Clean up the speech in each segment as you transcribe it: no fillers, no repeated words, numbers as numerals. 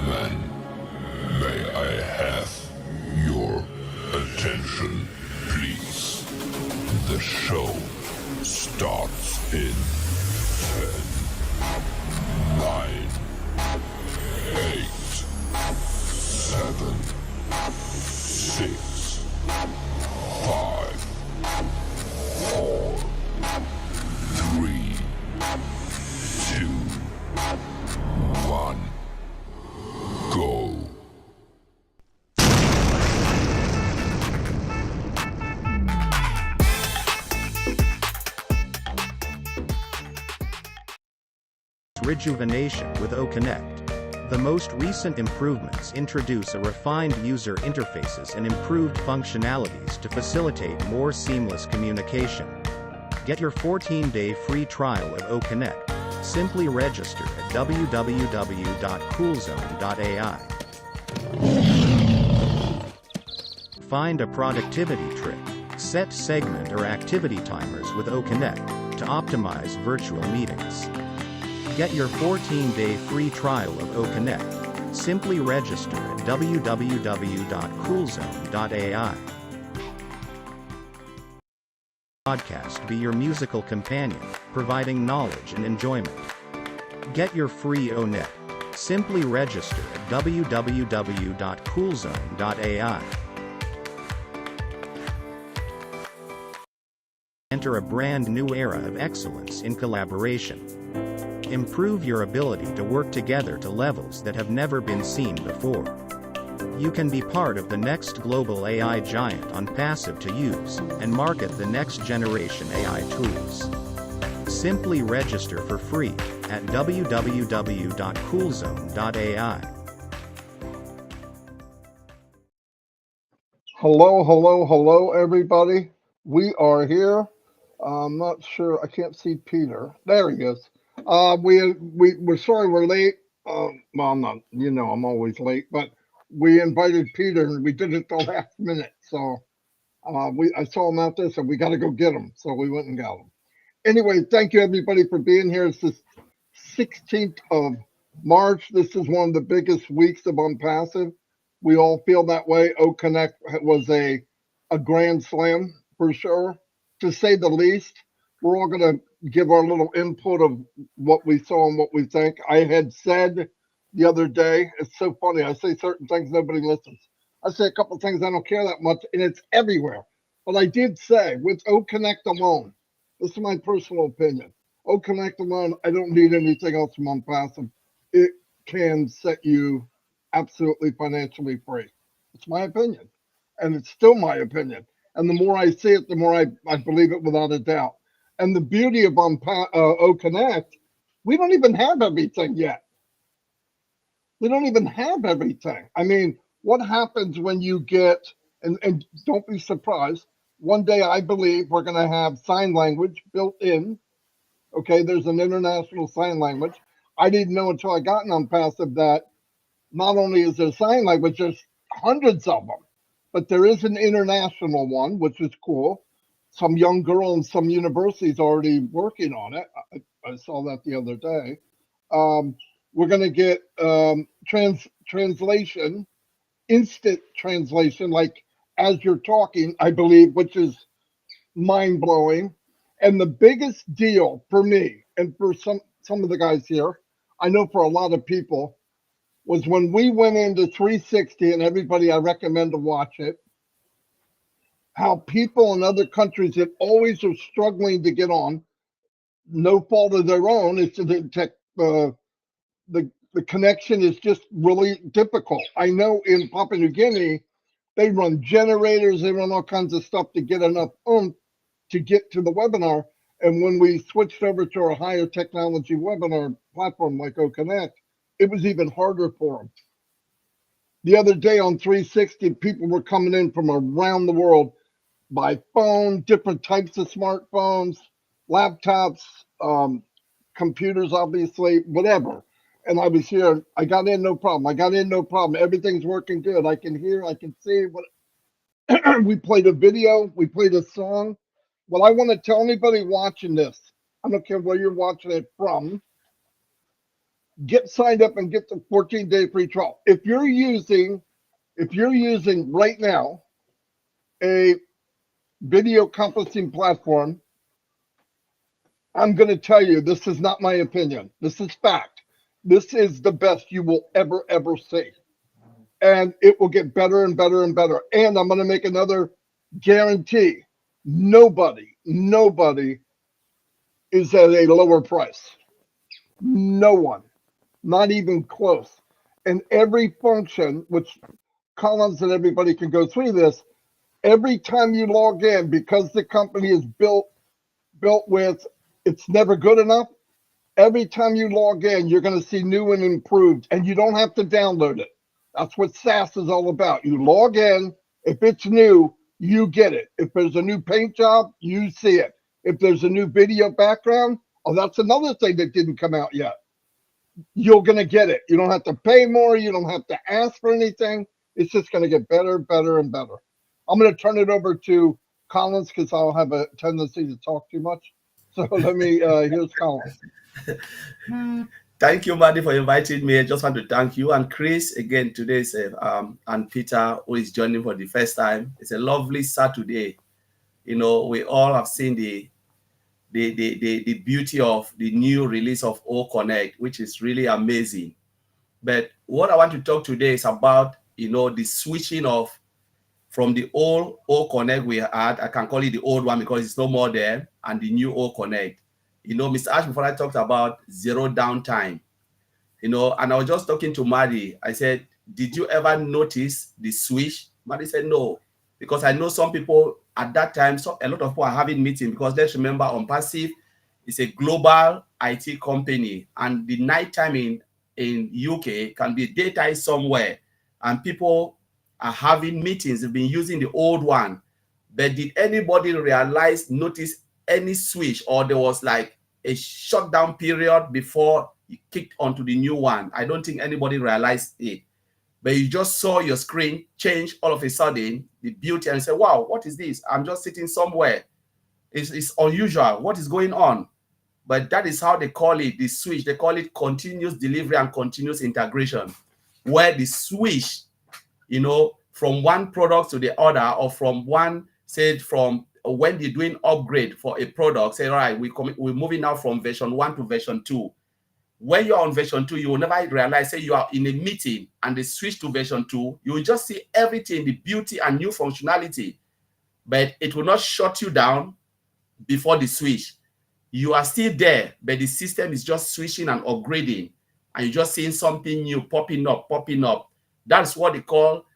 Then, may I have your attention, please? The show starts in 10, 9, 8, 7, 6, 5, 4, 3, 2, 1, go. Rejuvenation with OConnect. The most recent improvements introduce a refined user interfaces and improved functionalities to facilitate more seamless communication. Get your 14-day free trial of OConnect. Simply register at www.coolzone.ai. Find a productivity trick. Set segment or activity timers with OConnect to optimize virtual meetings. Get your 14-day free trial of OConnect. Simply register at www.coolzone.ai. Podcast be your musical companion, providing knowledge and enjoyment. Get your free ONet. Simply register at www.coolzone.ai. Enter a brand new era of excellence in collaboration. Improve your ability to work together to levels that have never been seen before. You can be part of the next global AI giant Onpassive to use and market the next generation AI tools. Simply register for free at www.coolzone.ai. Hello, everybody. We are here. I'm not sure. I can't see Peter. There he is. We're sorry we're late. Well, I'm not. I'm always late, but we invited Peter and we did it the last minute. So I saw him out there, so we got to go get him. So we went and got him. Anyway, thank you everybody for being here. It's the 16th of March. This is one of the biggest weeks of Onpassive. We all feel that way. OConnect was a grand slam for sure, to say the least. We're all going to give our little input of what we saw and what we think. I had said the other day, it's so funny, I say certain things, nobody listens. I say a couple of things I don't care that much, and it's everywhere. But I did say, with OConnect alone, this is my personal opinion, OConnect alone, I don't need anything else from Onpassive. It can set you absolutely financially free. It's my opinion, and it's still my opinion. And the more I see it, the more I believe it without a doubt. And the beauty of OConnect, we don't even have everything yet. We don't even have everything. I mean, what happens when you get, and don't be surprised, one day I believe we're going to have sign language built in. Okay, there's an international sign language. I didn't know until I got in Onpassive that not only is there sign language, there's hundreds of them, but there is an international one, which is cool. Some young girl in some universities already working on it. I saw that the other day. We're going to get translation, instant translation, like as you're talking, I believe, which is mind-blowing. And the biggest deal for me and for some of the guys here, I know for a lot of people, was when we went into 360, and everybody, I recommend to watch it, how people in other countries that always are struggling to get on, no fault of their own, it's the connection is just really difficult. I know in Papua New Guinea, they run generators, they run all kinds of stuff to get enough oomph to get to the webinar. And when we switched over to a higher technology webinar platform like OConnect, it was even harder for them. The other day on 360, people were coming in from around the world by phone, different types of smartphones, laptops, computers, obviously, whatever. And I was here. I got in, no problem. Everything's working good. I can hear, I can see. We played a video. We played a song. Well, I want to tell anybody watching this, I don't care where you're watching it from, get signed up and get the 14-day free trial. If you're using right now a video conferencing platform, I'm going to tell you, this is not my opinion. This is fact. This is the best you will ever see. And it will get better and better and better. And I'm going to make another guarantee. Nobody is at a lower price. No one, not even close. And every function, which Collins and everybody can go through this, every time you log in, because the company is built with, it's never good enough. Every time you log in, you're going to see new and improved, and you don't have to download it. That's what SaaS is all about. You log in, if it's new, you get it. If there's a new paint job, you see it. If there's a new video background, oh, that's another thing that didn't come out yet. You're going to get it. You don't have to pay more. You don't have to ask for anything. It's just going to get better, better, and better. I'm going to turn it over to Collins because I'll have a tendency to talk too much. So let me, here's Collins. Thank you, Marty, for inviting me. I just want to thank you and Chris again today, and Peter, who is joining for the first time. It's a lovely Saturday. You know, we all have seen the beauty of the new release of O Connect, which is really amazing. But what I want to talk today is about, you know, the switching of from the old O Connect we had. I can call it the old one because it's no more there, and the new O Connect. You know, Mr. Ash, before I talked about zero downtime, you know, and I was just talking to Marty. I said, did you ever notice the switch? Marty said, no, because I know some people at that time, so a lot of people are having meetings because let's remember Onpassive is a global IT company, and the nighttime in UK can be daytime somewhere, and people are having meetings. They've been using the old one, but did anybody notice any switch, or there was like a shutdown period before you kicked onto the new one? I don't think anybody realized it, but you just saw your screen change all of a sudden, the beauty, and say, wow, what is this? I'm just sitting somewhere. It's unusual. What is going on? But that is how they call it, the switch. They call it continuous delivery and continuous integration, where the switch, you know, from one product to the other, or from one, say, from when they're doing upgrade for a product, say, all right, we're moving now from version 1 to version 2. When you're on version 2, you will never realize, say you are in a meeting and they switch to version 2, you will just see everything, the beauty and new functionality, but it will not shut you down before the switch. You are still there, but the system is just switching and upgrading, and you're just seeing something new popping up. That's what they call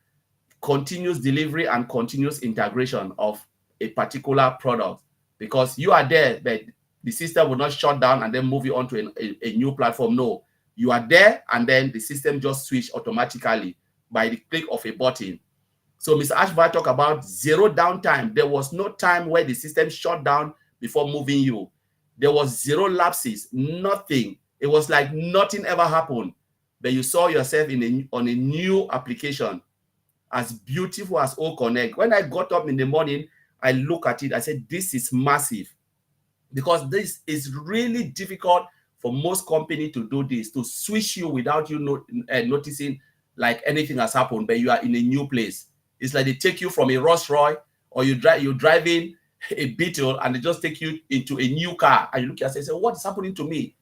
continuous delivery and continuous integration of a particular product, because you are there, but the system will not shut down and then move you onto a new platform. No, you are there, and then the system just switch automatically by the click of a button. So Mr. Ashby talked about zero downtime. There was no time where the system shut down before moving you. There was zero lapses, nothing. It was like nothing ever happened, but you saw yourself on a new application, as beautiful as O Connect. When I got up in the morning, I look at it, I said, this is massive, because this is really difficult for most companies to do this, to switch you without you noticing like anything has happened, but you are in a new place. It's like they take you from a Rolls Royce, or you're driving a Beetle, and they just take you into a new car, and you look at it and say, what is happening to me?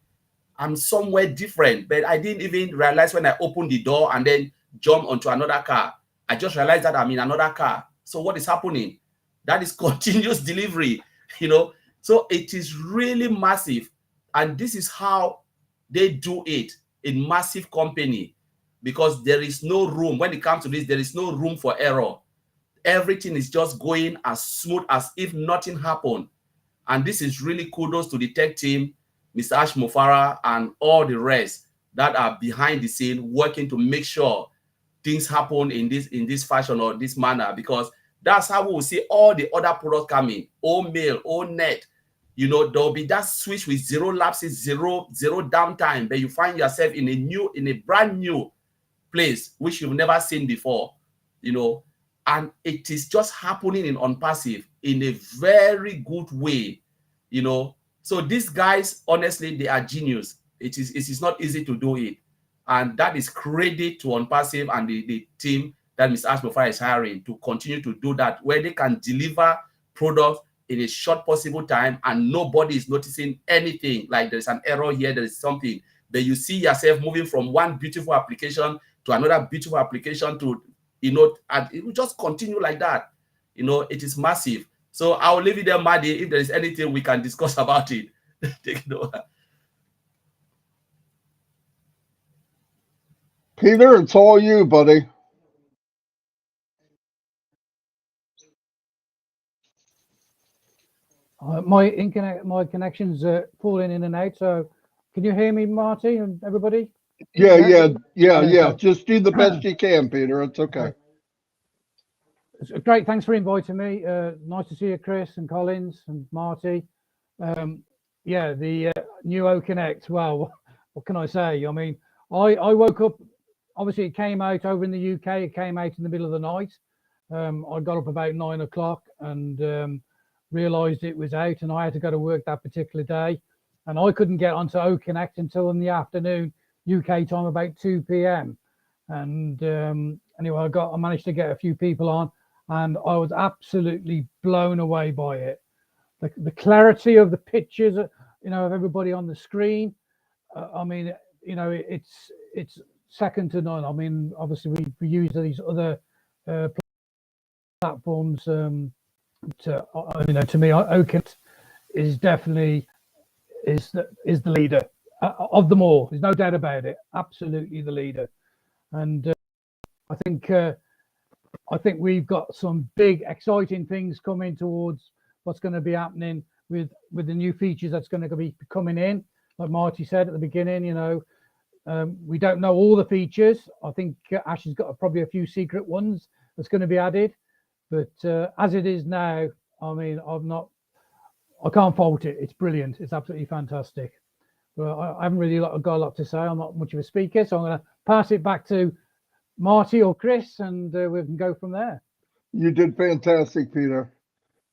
I'm somewhere different, but I didn't even realize when I opened the door and then jump onto another car. I just realized that I'm in another car. So what is happening? That is continuous delivery, you know. So it is really massive. And this is how they do it in massive company, because there is no room. When it comes to this, there is no room for error. Everything is just going as smooth as if nothing happened. And this is really kudos to the tech team, Mr. Ash Mofara, and all the rest that are behind the scene working to make sure things happen in this fashion or this manner, because that's how we will see all the other products coming. All mail, all net, you know, there'll be that switch with zero lapses, zero downtime, but you find yourself in a brand new place which you've never seen before, you know. And it is just happening in Onpassive in a very good way, you know. So these guys, honestly, they are genius. it is not easy to do it. And that is credit to Onpassive and the team that Mr. Amplify is hiring to continue to do that, where they can deliver products in a short possible time and nobody is noticing anything, like there's an error here, there is something. But you see yourself moving from one beautiful application to another beautiful application to, and it will just continue like that. It is massive. So I'll leave it there, Marty. If there is anything we can discuss about it, take it over. Peter, it's all you, buddy. My connection's falling in and out. So, can you hear me, Marty, and everybody? Yeah. Just do the best you can, Peter. It's okay. Great. Thanks for inviting me. Nice to see you, Chris and Collins and Marty. Yeah, the new OConnect. Well, what can I say? I mean, I woke up. Obviously, it came out over in the UK. It came out in the middle of the night. I got up about 9 o'clock and realized it was out, and I had to go to work that particular day, and I couldn't get onto OConnect until in the afternoon UK time, about 2 p.m. And anyway, I managed to get a few people on, and I was absolutely blown away by it. The clarity of the pictures, of everybody on the screen. I mean, it's second to none. I mean, obviously we use these other platforms. To me, OConnect is definitely is the leader of them all. There's no doubt about it. Absolutely the leader. And I think we've got some big exciting things coming towards what's going to be happening with the new features that's going to be coming in. Like Marty said at the beginning, we don't know all the features. I think Ash has got probably a few secret ones that's going to be added. But as it is now, I mean, I can't fault it. It's brilliant. It's absolutely fantastic. Well, I haven't really got a lot to say. I'm not much of a speaker, so I'm going to pass it back to Marty or Chris, and we can go from there. You did fantastic, Peter.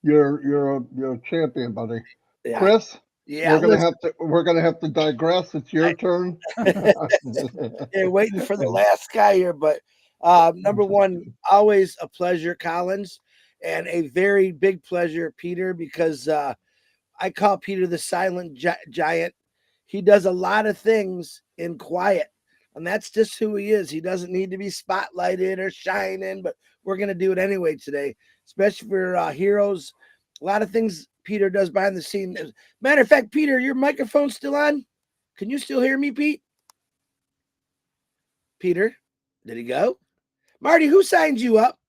You're a champion, buddy. Yeah. Chris, yeah, we're gonna have to digress. It's your turn. They're waiting for the last guy here, but number one, always a pleasure, Collins, and a very big pleasure, Peter, because I call Peter the silent giant. He does a lot of things in quiet, and that's just who he is. He doesn't need to be spotlighted or shining, but we're going to do it anyway today, especially for heroes. A lot of things Peter does behind the scenes. Matter of fact, Peter, your microphone's still on? Can you still hear me, Pete? Peter, did he go? Marty, who signed you up?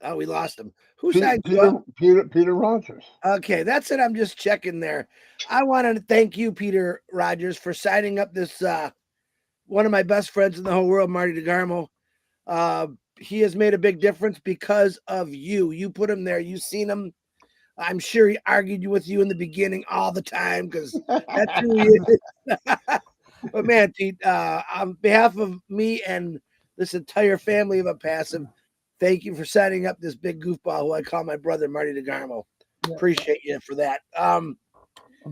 Oh, we lost him. Who signed you up? Peter Rogers. Okay, that's it. I'm just checking there. I want to thank you, Peter Rogers, for signing up this one of my best friends in the whole world, Marty DeGarmo. He has made a big difference because of you. You put him there. You've seen him. I'm sure he argued with you in the beginning all the time because that's who he is. But man, Pete, on behalf of me and this entire family of Onpassive, thank you for setting up this big goofball who I call my brother, Marty DeGarmo. Yeah. Appreciate you for that. I'm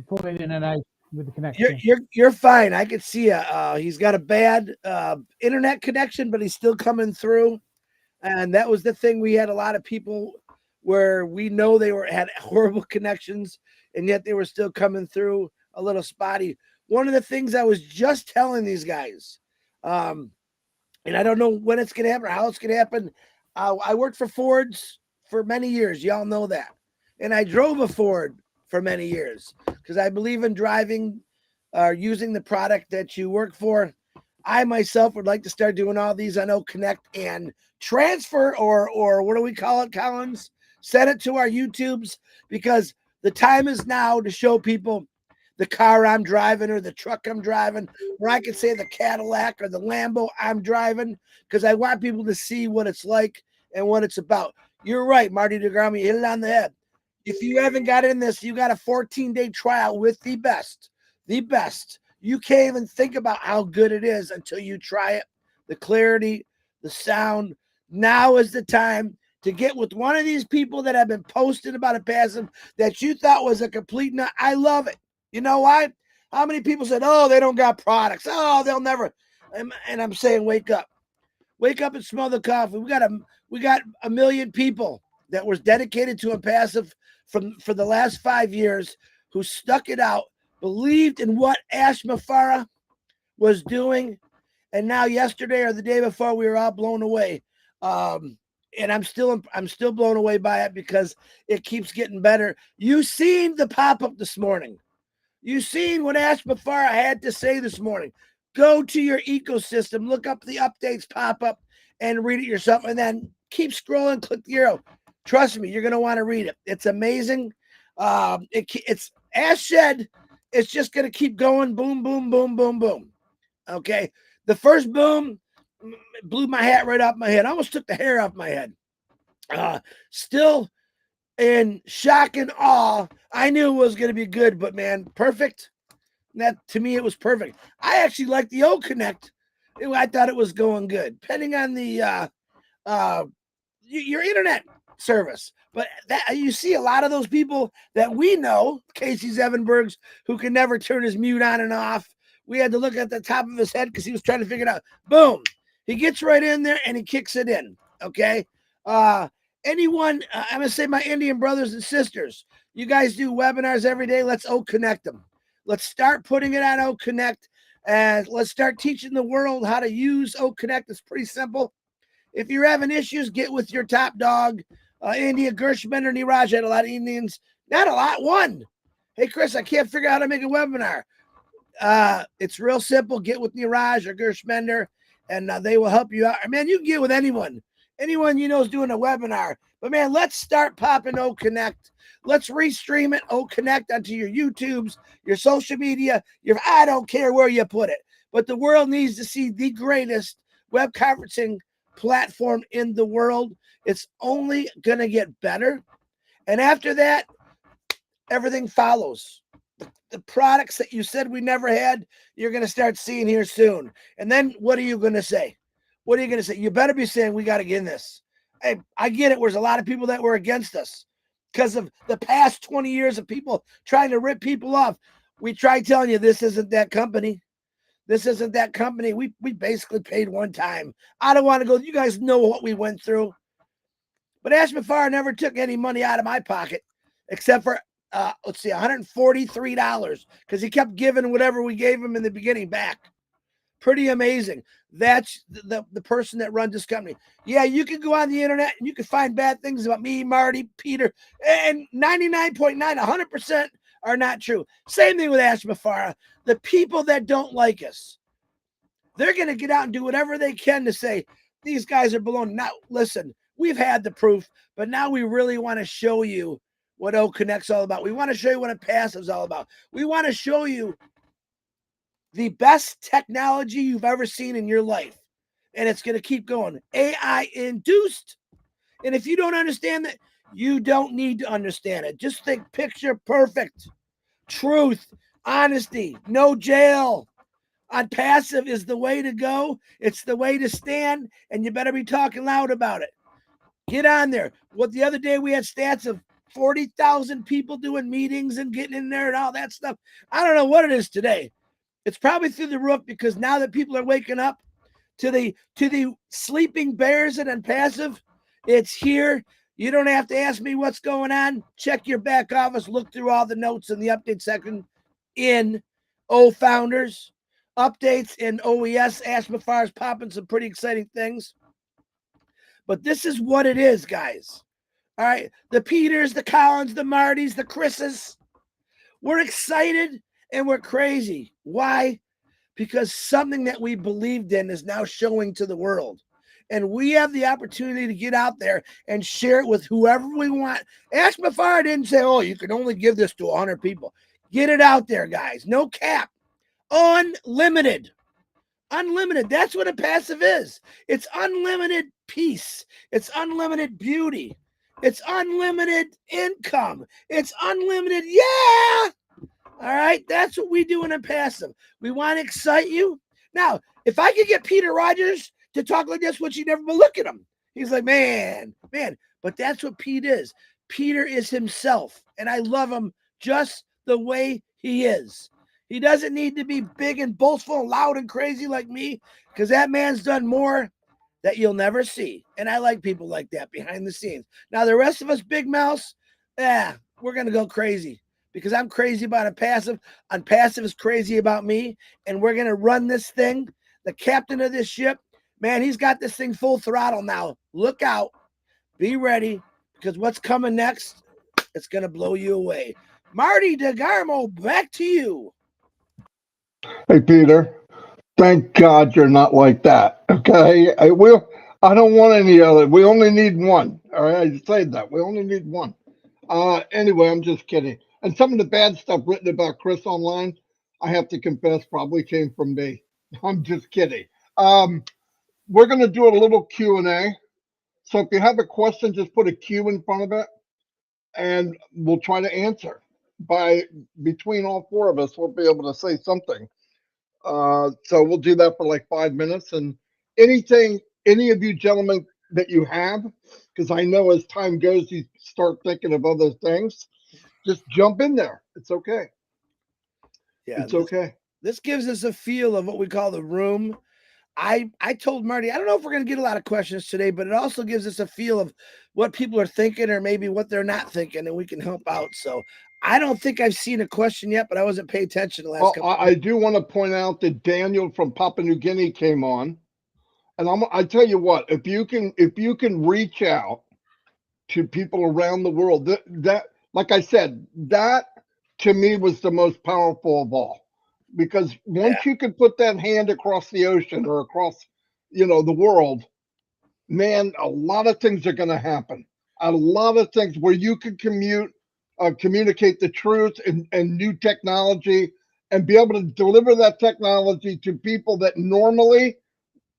pulling in and out with the connection. You're fine. I could see he's got a bad internet connection, but he's still coming through. And that was the thing. We had a lot of people where we know they had horrible connections, and yet they were still coming through a little spotty. One of the things I was just telling these guys, and I don't know when it's going to happen or how it's going to happen. I worked for Fords for many years. Y'all know that. And I drove a Ford for many years because I believe in driving or using the product that you work for. I myself would like to start doing all these on OConnect and transfer or what do we call it, Collins? Send it to our YouTubes because the time is now to show people the car I'm driving or the truck I'm driving, or I could say the Cadillac or the Lambo I'm driving, because I want people to see what it's like and what it's about. You're right, Marty DeGarmo, you hit it on the head. If you haven't got in this, you got a 14-day trial with the best. The best. You can't even think about how good it is until you try it. The clarity, the sound. Now is the time to get with one of these people that have been posting about Onpassive that you thought was a complete nut. I love it. You know why? How many people said, oh, they don't got products. Oh, they'll never. And I'm saying, wake up. Wake up and smell the coffee. We got a million people that was dedicated to Onpassive for the last 5 years who stuck it out, believed in what Ash Mafara was doing. And now yesterday or the day before, we were all blown away. And I'm still blown away by it because it keeps getting better. You seen the pop-up this morning. You seen what Ash Mafara had to say this morning. Go to your ecosystem, look up the updates pop up and read it yourself, and then keep scrolling, click the arrow. Trust me, you're going to want to read it. It's amazing. It's Ash said, it's just going to keep going. Boom, boom, boom, boom, boom. Okay. The first boom blew my hat right off my head. I almost took the hair off my head. Still in shock and awe. I knew it was going to be good, but man, perfect. That to me, it was perfect. I actually liked the O Connect. I thought it was going good, depending on the your internet service. But that you see a lot of those people that we know, Casey Zevenbergs, who can never turn his mute on and off. We had to look at the top of his head because he was trying to figure it out. Boom, he gets right in there and he kicks it in. Okay. Anyone, I'm gonna say my Indian brothers and sisters, you guys do webinars every day. Let's O Connect them. Let's start putting it on O Connect, and let's start teaching the world how to use O Connect. It's pretty simple. If you're having issues, get with your top dog, India Gershman or Niraj. Had a lot of Indians, not a lot. One. Hey Chris, I can't figure out how to make a webinar. It's real simple. Get with Niraj or Gershmender, and they will help you out. Man, you can get with anyone. Anyone you know is doing a webinar. But man, let's start popping O Connect. Let's restream it, O Connect, onto your YouTubes, your social media, I don't care where you put it. But the world needs to see the greatest web conferencing platform in the world. It's only going to get better. And after that, everything follows. The products that you said we never had, you're going to start seeing here soon. And then what are you going to say? What are you going to say? You better be saying we got to get in this. Hey, I get it. There's a lot of people that were against us because of the past 20 years of people trying to rip people off. We tried telling you this isn't that company. This isn't that company. We basically paid one time. I don't want to go. You guys know what we went through. But Ash Mafara never took any money out of my pocket except for, let's see, $143 because he kept giving whatever we gave him in the beginning back. Pretty amazing. That's the person that runs this company. Yeah, you can go on the internet and you can find bad things about me, Marty, Peter, and 99.9, 100% are not true. Same thing with Ash Mafara. The people that don't like us, they're going to get out and do whatever they can to say, these guys are baloney. Now, listen, we've had the proof, but now we really want to show you what O Connect's all about. We want to show you what Onpassive's all about. We want to show you the best technology you've ever seen in your life. And it's going to keep going. AI induced. And if you don't understand that, you don't need to understand it. Just think picture perfect. Truth, honesty, no jail. Onpassive is the way to go. It's the way to stand. And you better be talking loud about it. Get on there. What the other day we had stats of 40,000 people doing meetings and getting in there and all that stuff. I don't know what it is today. It's probably through the roof because now that people are waking up to the sleeping bears at Onpassive, it's here. You don't have to ask me what's going on. Check your back office. Look through all the notes in the update section in O Founders. Updates in OES. Ash Mafara's popping some pretty exciting things. But this is what it is, guys. All right. The Peters, the Collins, the Martys, the Chris's. We're excited. And we're crazy. Why? Because something that we believed in is now showing to the world. And we have the opportunity to get out there and share it with whoever we want. Ash Mafara didn't say, oh, you can only give this to 100 people. Get it out there, guys. No cap. Unlimited. Unlimited. That's what Onpassive is. It's unlimited peace. It's unlimited beauty. It's unlimited income. It's unlimited, yeah! All right, that's what we do in Onpassive. We want to excite you. Now, if I could get Peter Rogers to talk like this, would you never but look at him? He's like, man. But that's what Pete is. Peter is himself, and I love him just the way he is. He doesn't need to be big and boastful and loud and crazy like me, because that man's done more that you'll never see. And I like people like that behind the scenes. Now, the rest of us big mouths, we're going to go crazy because I'm crazy about Onpassive. Onpassive is crazy about me, and we're going to run this thing. The captain of this ship, man, he's got this thing full throttle now. Look out. Be ready, because what's coming next, it's going to blow you away. Marty DeGarmo, back to you. Hey, Peter. Thank God you're not like that. Okay. I don't want any other. We only need one. All right. I said that. We only need one. Anyway, I'm just kidding. And some of the bad stuff written about Chris online, I have to confess, probably came from me. I'm just kidding. We're going to do a little Q&A. So if you have a question, just put a Q in front of it and we'll try to answer. Between all four of us, we'll be able to say something. So we'll do that for like 5 minutes, and anything, any of you gentlemen that you have, because I know as time goes, you start thinking of other things, just jump in there. It's okay. Yeah, it's okay. This gives us a feel of what we call the room. I told Marty, I don't know if we're going to get a lot of questions today, but it also gives us a feel of what people are thinking or maybe what they're not thinking, and we can help out. So I don't think I've seen a question yet, but I wasn't paying attention the last couple. I do want to point out that Daniel from Papua New Guinea came on, and I tell you what, if you can reach out to people around the world, that like I said, that to me was the most powerful of all, because once you can put that hand across the ocean or across, the world, man, a lot of things are going to happen. A lot of things where you can communicate the truth and new technology and be able to deliver that technology to people that normally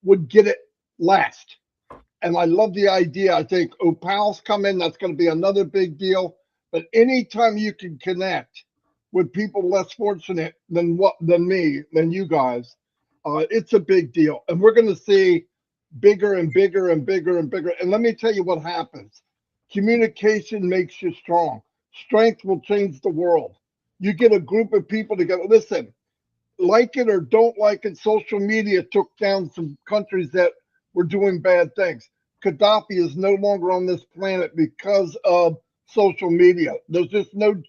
would get it last. And I love the idea. I think Opal's coming. That's going to be another big deal. But anytime you can connect with people less fortunate than me, than you guys, it's a big deal. And we're going to see bigger and bigger and bigger and bigger. And let me tell you what happens. Communication makes you strong. Strength will change the world. You get a group of people together. Listen, like it or don't like it, social media took down some countries that were doing bad things. Gaddafi is no longer on this planet because of social media. There's just no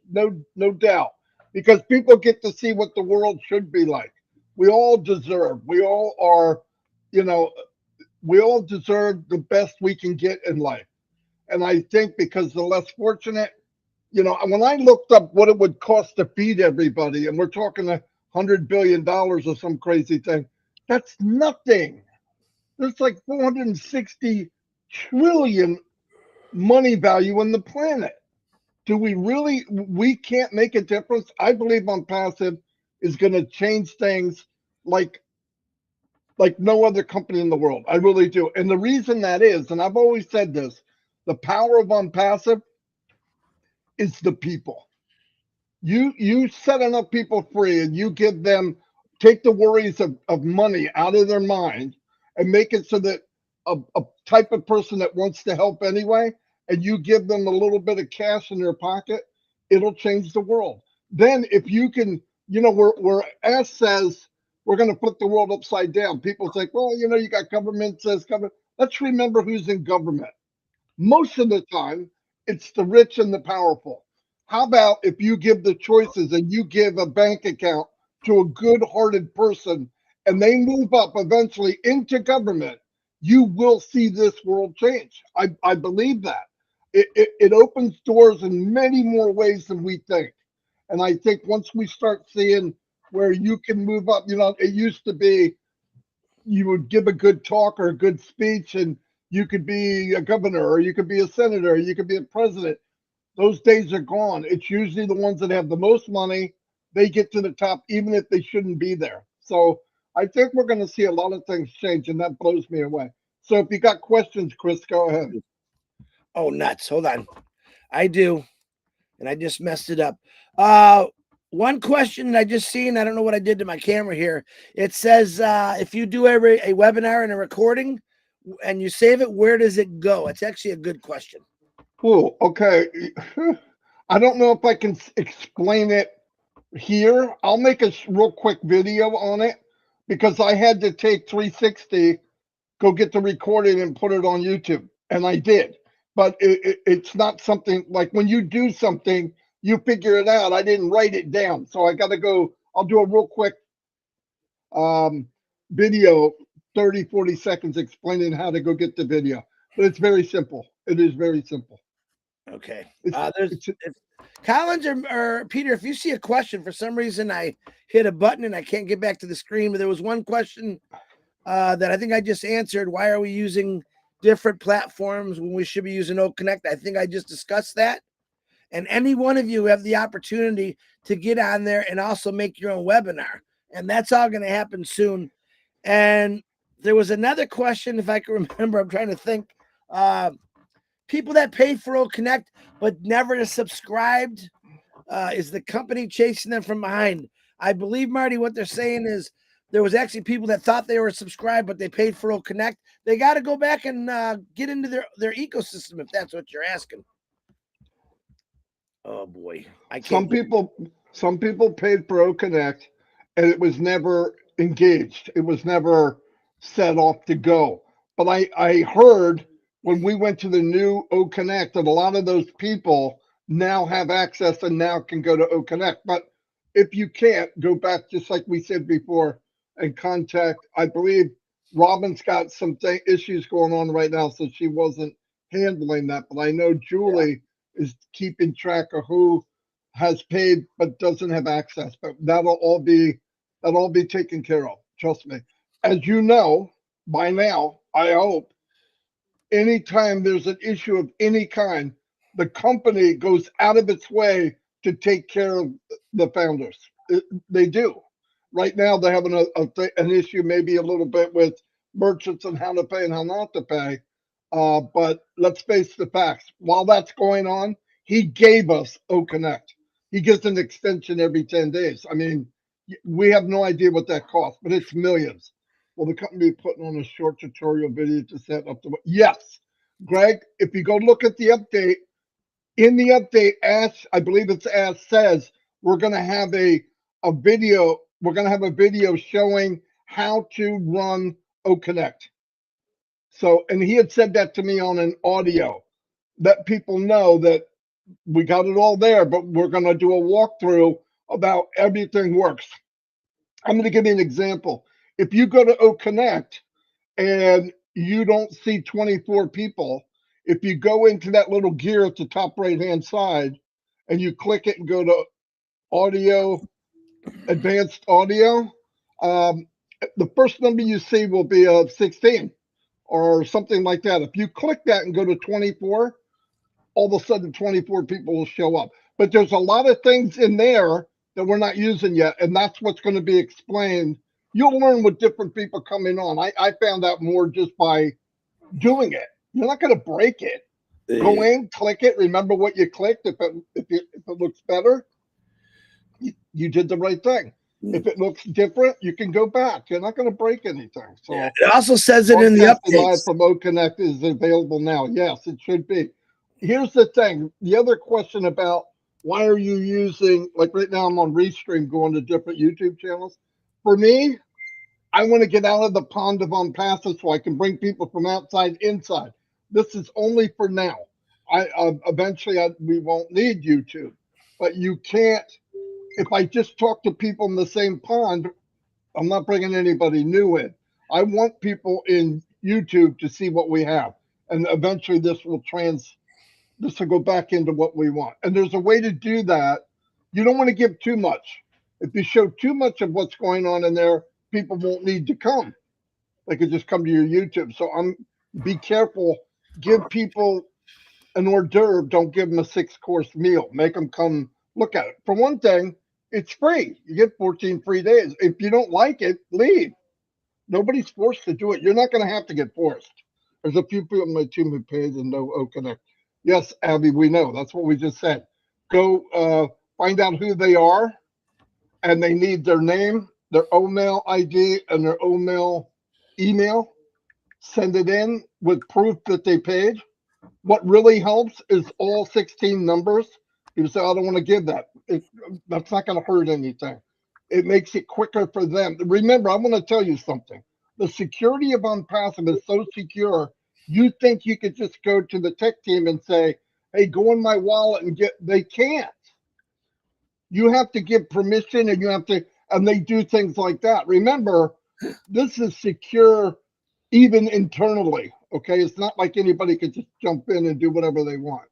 doubt, because people get to see what the world should be like. We all deserve. We all deserve the best we can get in life. And I think because the less fortunate, when I looked up what it would cost to feed everybody, and we're talking $100 billion or some crazy thing, that's nothing. There's like 460 trillion money value in the planet. Do we can't make a difference? I believe Onpassive is going to change things like no other company in the world. I really do. And the reason that is, and I've always said this, the power of Onpassive is the people. You set enough people free and you take the worries of money out of their mind and make it so that a type of person that wants to help anyway, and you give them a little bit of cash in their pocket, it'll change the world. Then if you can, where S says we're going to put the world upside down, people think, well, you got government says government. Let's remember who's in government. Most of the time, it's the rich and the powerful. How about if you give the choices and you give a bank account to a good-hearted person and they move up eventually into government, you will see this world change. I believe that. It opens doors in many more ways than we think. And I think once we start seeing where you can move up, it used to be you would give a good talk or a good speech and you could be a governor or you could be a senator, or you could be a president. Those days are gone. It's usually the ones that have the most money. They get to the top, even if they shouldn't be there. So I think we're going to see a lot of things change, and that blows me away. So if you got questions, Chris, go ahead. Oh, nuts. Hold on. I do. And I just messed it up. One question I just seen, I don't know what I did to my camera here. It says, if you do a webinar and a recording and you save it, where does it go? It's actually a good question. Oh, okay. I don't know if I can explain it here. I'll make a real quick video on it because I had to take 360, go get the recording and put it on YouTube. And I did. But it's not something like when you do something, you figure it out. I didn't write it down. So I got to go. I'll do a real quick video, 30, 40 seconds explaining how to go get the video. But it's very simple. It is very simple. Okay. It's Collins or Peter, if you see a question, for some reason I hit a button and I can't get back to the screen, but there was one question that I think I just answered. Why are we using different platforms when we should be using OConnect? I think I just discussed that. And any one of you have the opportunity to get on there and also make your own webinar. And that's all going to happen soon. And there was another question, if I can remember, I'm trying to think. People that paid for OConnect but never subscribed, is the company chasing them from behind? I believe, Marty, what they're saying is there was actually people that thought they were subscribed, but they paid for OConnect. They got to go back and get into their ecosystem, if that's what you're asking. Oh boy, some people paid for OConnect, and it was never engaged. It was never set off to go. But I heard when we went to the new OConnect that a lot of those people now have access and now can go to OConnect. But if you can't, go back, just like we said before, and contact. I believe Robin's got some issues going on right now, so she wasn't handling that. But I know Julie is keeping track of who has paid but doesn't have access. But that'll all be taken care of. Trust me. As you know by now, I hope, anytime there's an issue of any kind, the company goes out of its way to take care of the founders. They do. Right now, they're having an issue, maybe a little bit with merchants and how to pay and how not to pay. But let's face the facts. While that's going on, he gave us OConnect. He gets an extension every 10 days. I mean, we have no idea what that costs, but it's millions. Will the company be putting on a short tutorial video to set up the... Yes. Greg, if you go look at the update, in the update, I believe it's says we're going to have a video. We're going to have a video showing how to run OConnect. So, and he had said that to me on an audio, that people know that we got it all there, but we're going to do a walkthrough about everything works. I'm going to give you an example. If you go to OConnect and you don't see 24 people, if you go into that little gear at the top right-hand side and you click it and go to audio, advanced audio, the first number you see will be 16 or something like that. If you click that and go to 24, all of a sudden 24 people will show up. But there's a lot of things in there that we're not using yet, and that's what's going to be explained. You'll learn with different people coming on. I found out more just by doing it. You're not going to break it. Go in, click it. Remember what you clicked. If it looks better, you did the right thing. If it looks different, you can go back. You're not going to break anything. So it also says it in the updates. From OConnect is available now. Yes, it should be. Here's the thing. The other question about why are you using, like right now I'm on Restream going to different YouTube channels. For me, I want to get out of the pond of Onpassive so I can bring people from outside inside. This is only for now. Eventually we won't need YouTube, but you can't. If I just talk to people in the same pond, I'm not bringing anybody new in. I want people in YouTube to see what we have, and eventually this will go back into what we want. And there's a way to do that. You don't want to give too much. If you show too much of what's going on in there, people won't need to come. They could just come to your YouTube. So be careful. Give people an hors d'oeuvre. Don't give them a 6-course meal. Make them come look at it. For one thing, it's free. You get 14 free days. If you don't like it, leave. Nobody's forced to do it. You're not going to have to get forced. There's a few people on my team who paid and no OConnect. Yes, Abby, we know. That's what we just said. Go find out who they are, and they need their name, their OMail ID, and their OMail email. Send it in with proof that they paid. What really helps is all 16 numbers. You say, I don't want to give that. That's not going to hurt anything. It makes it quicker for them. Remember, I'm going to tell you something. The security of Onpassive is so secure. You think you could just go to the tech team and say, "Hey, go in my wallet and get." They can't. You have to give permission, and you have to, and they do things like that. Remember, this is secure even internally. Okay, it's not like anybody can just jump in and do whatever they want.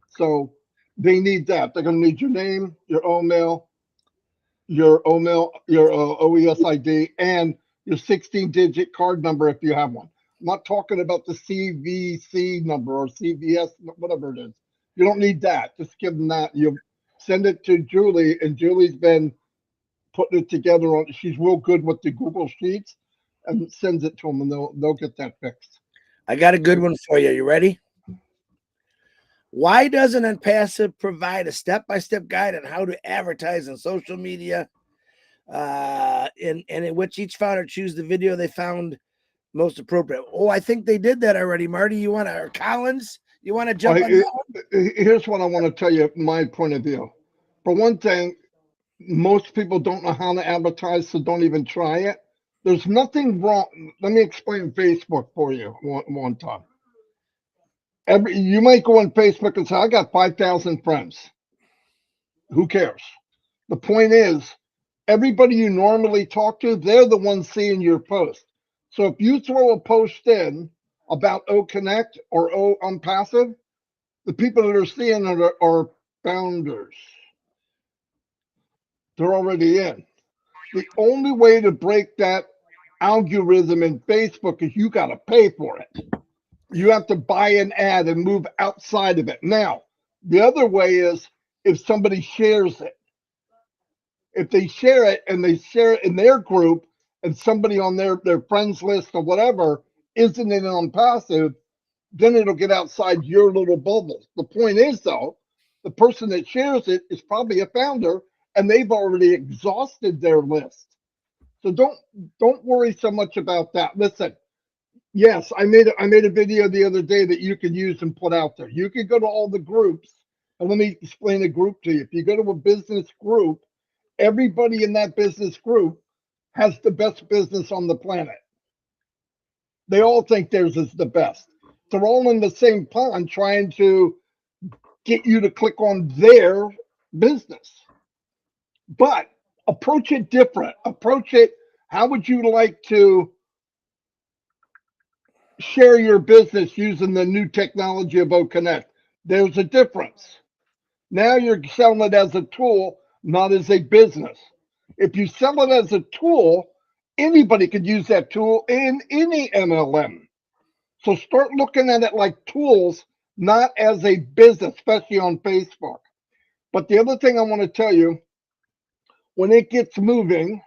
So they need that. They're going to need your name, your OMail, your OES ID, and your 16-digit card number if you have one. I'm not talking about the CVC number or CVS, whatever it is. You don't need that. Just give them that. You send it to Julie, and Julie's been putting it together on. She's real good with the Google Sheets, and sends it to them, and they'll get that fixed. I got a good one for you. You ready? Why doesn't Onpassive provide a step-by-step guide on how to advertise on social media, in which each founder choose the video they found most appropriate? Oh, I think they did that already. Marty, you want to, or Collins, you want to jump on that? Here's what I want to tell you, my point of view. For one thing, most people don't know how to advertise, so don't even try it. There's nothing wrong. Let me explain Facebook for you one time. You might go on Facebook and say, "I got 5,000 friends." Who cares? The point is, everybody you normally talk to, they're the ones seeing your post. So if you throw a post in about OConnect or Onpassive, the people that are seeing it are founders. They're already in. The only way to break that algorithm in Facebook is you got to pay for it. You have to buy an ad and move outside of it. Now, the other way is if somebody shares it. If they share it and they share it in their group, and somebody on their friends list or whatever isn't in Onpassive, then it'll get outside your little bubble. The point is, though, the person that shares it is probably a founder, and they've already exhausted their list. So don't worry so much about that. Listen, yes, I made a video the other day that you can use and put out there. You can go to all the groups, and let me explain a group to you. If you go to a business group, everybody in that business group has the best business on the planet. They all think theirs is the best. They're all in the same pond trying to get you to click on their business. But approach it different. Approach it, how would you like to share your business using the new technology of OConnect? There's a difference. Now you're selling it as a tool, not as a business. If you sell it as a tool, anybody could use that tool in any MLM. So start looking at it like tools, not as a business, especially on Facebook. But the other thing I want to tell you, when it gets moving,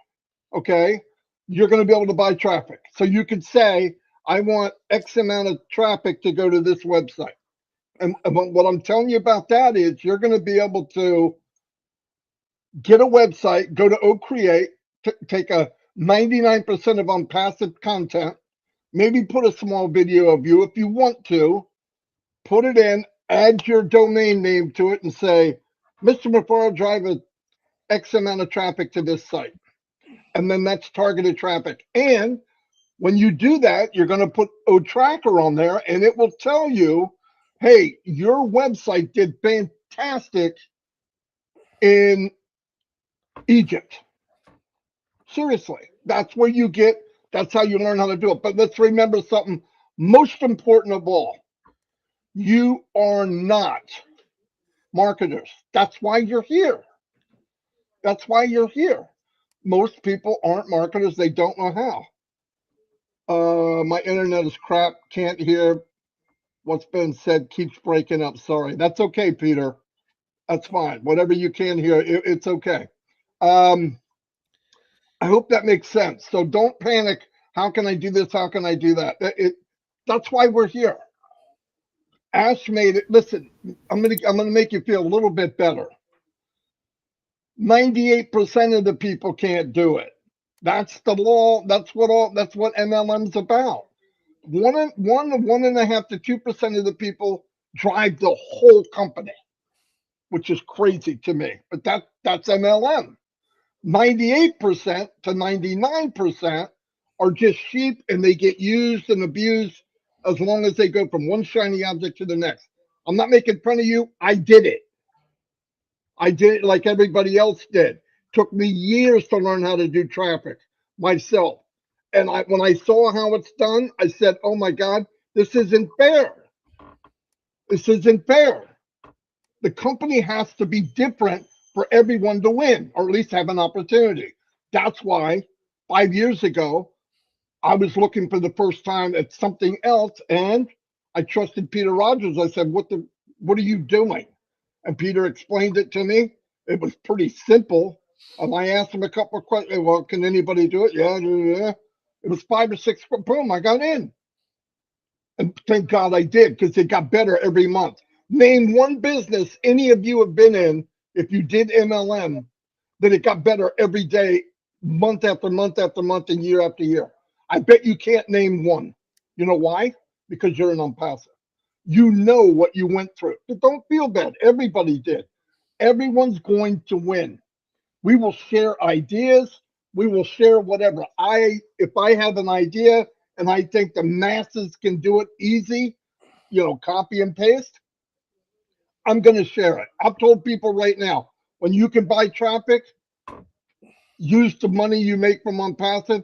okay, you're going to be able to buy traffic. So you could say, I want X amount of traffic to go to this website. And what I'm telling you about that is you're going to be able to get a website, go to OCreate, take a 99% of Onpassive content, maybe put a small video of you if you want to, put it in, add your domain name to it and say, Mr. Mafaro, drive a X amount of traffic to this site. And then that's targeted traffic. And when you do that, you're going to put OTracker on there and it will tell you, hey, your website did fantastic in Egypt. Seriously, that's where you get, that's how you learn how to do it. But let's remember something most important of all. You are not marketers. That's why you're here. That's why you're here. Most people aren't marketers. They don't know how. My internet is crap. Can't hear what's been said. Keeps breaking up. Sorry. That's okay, Peter. That's fine. Whatever you can hear, it's okay. I hope that makes sense. So don't panic. How can I do this? How can I do that? That's why we're here. Ash made it. Listen, I'm gonna make you feel a little bit better. 98% of the people can't do it. That's the law. That's what MLM's about. 1.5% to 2% of the people drive the whole company. which is crazy to me. But that's MLM. 98% to 99% are just sheep, and they get used and abused as long as they go from one shiny object to the next. I'm not making fun of you. I did it. I did it like everybody else did. Took me years to learn how to do traffic myself. And when I saw how it's done, I said, oh my God, this isn't fair. This isn't fair. The company has to be different for everyone to win, or at least have an opportunity. That's why 5 years ago, I was looking for the first time at something else, and I trusted Peter Rogers. I said, what are you doing? And Peter explained it to me. It was pretty simple. And I asked him a couple of questions. Well, can anybody do it? Yeah. It was 5 or 6. Boom, I got in. And thank God I did, because it got better every month. Name one business any of you have been in, if you did MLM, that it got better every day, month after month after month, and year after year. I bet you can't name one. You know why? Because you're an Onpassive. You know what you went through. But don't feel bad. Everybody did. Everyone's going to win. We will share ideas. We will share whatever. If I have an idea and I think the masses can do it easy, copy and paste, I'm going to share it. I've told people right now, when you can buy traffic, use the money you make from Onpassive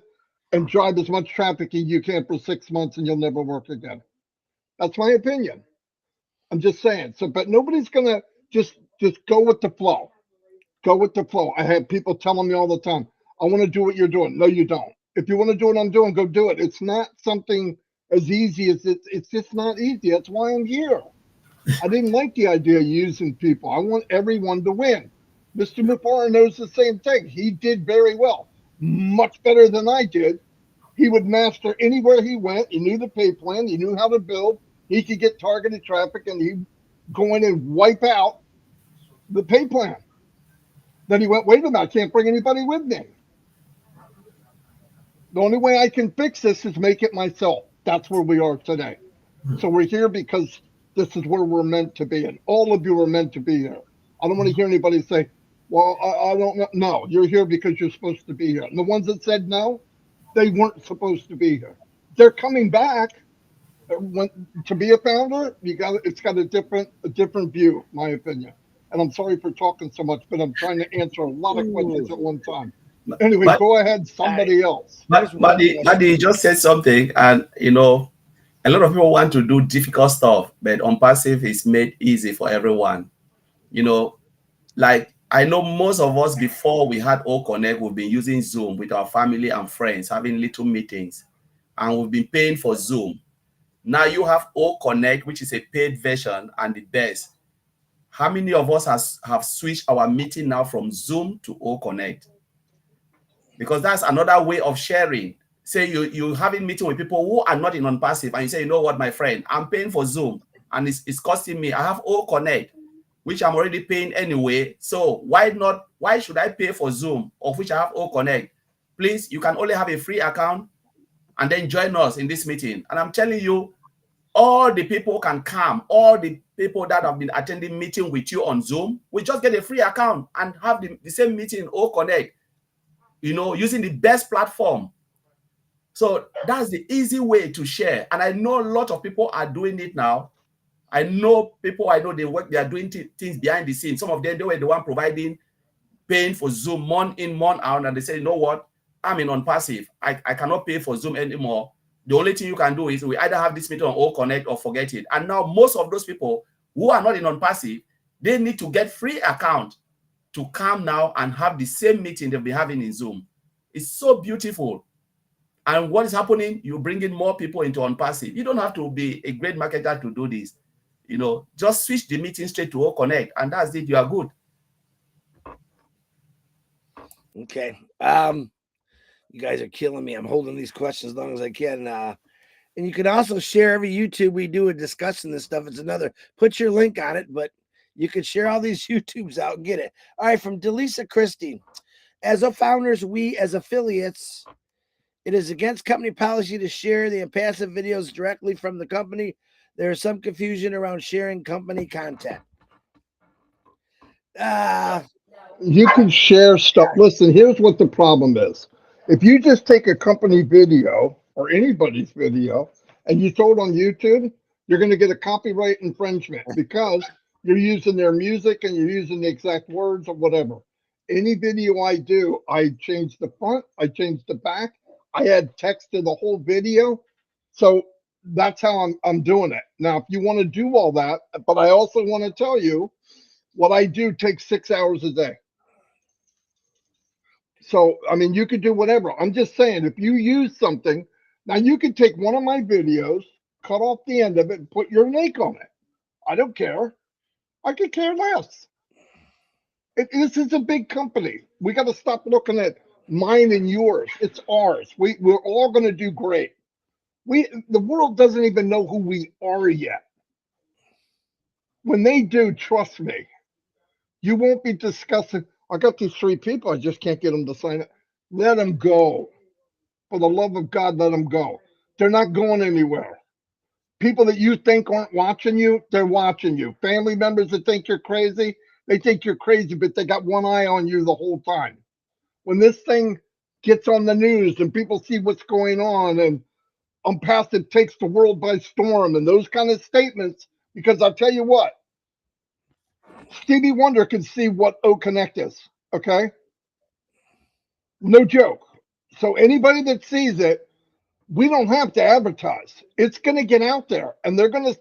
and drive as much traffic as you can for 6 months, and you'll never work again. That's my opinion. I'm just saying. So, but nobody's going to just go with the flow. Go with the flow. I have people telling me all the time, I want to do what you're doing. No, you don't. If you want to do what I'm doing, go do it. It's not something as easy as it's just not easy. That's why I'm here. I didn't like the idea of using people. I want everyone to win. Mr. Mufara knows the same thing. He did very well, much better than I did. He would master anywhere he went. He knew the pay plan. He knew how to build. He could get targeted traffic, and he'd go in and wipe out the pay plan. Then he went, wait a minute, I can't bring anybody with me. The only way I can fix this is make it myself. That's where we are today. So we're here because this is where we're meant to be, and all of you are meant to be here. I don't want to hear anybody say, well, I don't know. No, you're here because you're supposed to be here. And the ones that said no, they weren't supposed to be here. They're coming back. To be a founder, it's got a different view, my opinion. And I'm sorry for talking so much, but I'm trying to answer a lot of questions at one time. Anyway, go ahead, somebody else. Marty just said something, and a lot of people want to do difficult stuff, but Onpassive is made easy for everyone. Like I know most of us, before we had All Connect, we've been using Zoom with our family and friends, having little meetings, and we've been paying for Zoom. Now you have All Connect, which is a paid version and the best. How many of us have switched our meeting now from Zoom to All Connect? Because that's another way of sharing. Say you're having meeting with people who are not in Onpassive, and you say, you know what, my friend, I'm paying for Zoom, and it's costing me. I have All Connect, which I'm already paying anyway. So why should I pay for Zoom, of which I have All Connect? Please, you can only have a free account and then join us in this meeting. And I'm telling you, all the people can come. All the people that have been attending meeting with you on Zoom, we just get a free account and have the same meeting in All Connect, using the best platform. So that's the easy way to share. And I know a lot of people are doing it now. I know people, they are doing things behind the scenes. Some of them, they were the one paying for Zoom month in, month out, and they say, you know what, I'm in Onpassive. I cannot pay for Zoom anymore. The only thing you can do is we either have this meeting on All Connect or forget it. And now most of those people who are not in Onpassive, they need to get free account to come now and have the same meeting they'll be having in Zoom. It's so beautiful. And what is happening? You bring in more people into Onpassive. You don't have to be a great marketer to do this. Just switch the meeting straight to All Connect, and that's it. You are good. Okay. You guys are killing me. I'm holding these questions as long as I can. And you can also share every YouTube we do a discussing this stuff. It's another, put your link on it, but you can share all these YouTubes out and get it. All right. From Delisa Christie. As a founders, we as affiliates, it is against company policy to share the Onpassive videos directly from the company. There is some confusion around sharing company content. You can share stuff. Listen, here's what the problem is. If you just take a company video or anybody's video and you throw it on YouTube, you're going to get a copyright infringement because you're using their music and you're using the exact words or whatever. Any video I do, I change the front, I change the back, I add text to the whole video. So that's how I'm doing it. Now, if you want to do all that, but I also want to tell you what I do takes 6 hours a day. So, I mean, you could do whatever. I'm just saying, if you use something, now you could take one of my videos, cut off the end of it, and put your link on it. I don't care. I could care less. This is a big company. We got to stop looking at mine and yours. It's ours. We're all going to do great. The world doesn't even know who we are yet. When they do, trust me, you won't be discussing. I got these 3 people. I just can't get them to sign it. Let them go. For the love of God, let them go. They're not going anywhere. People that you think aren't watching you, they're watching you. Family members that think you're crazy, they think you're crazy, but they got one eye on you the whole time. When this thing gets on the news and people see what's going on and Onpassive takes the world by storm and those kind of statements, because I'll tell you what, Stevie Wonder can see what O-Connect is, okay? No joke. So anybody that sees it, we don't have to advertise. It's going to get out there, and they're going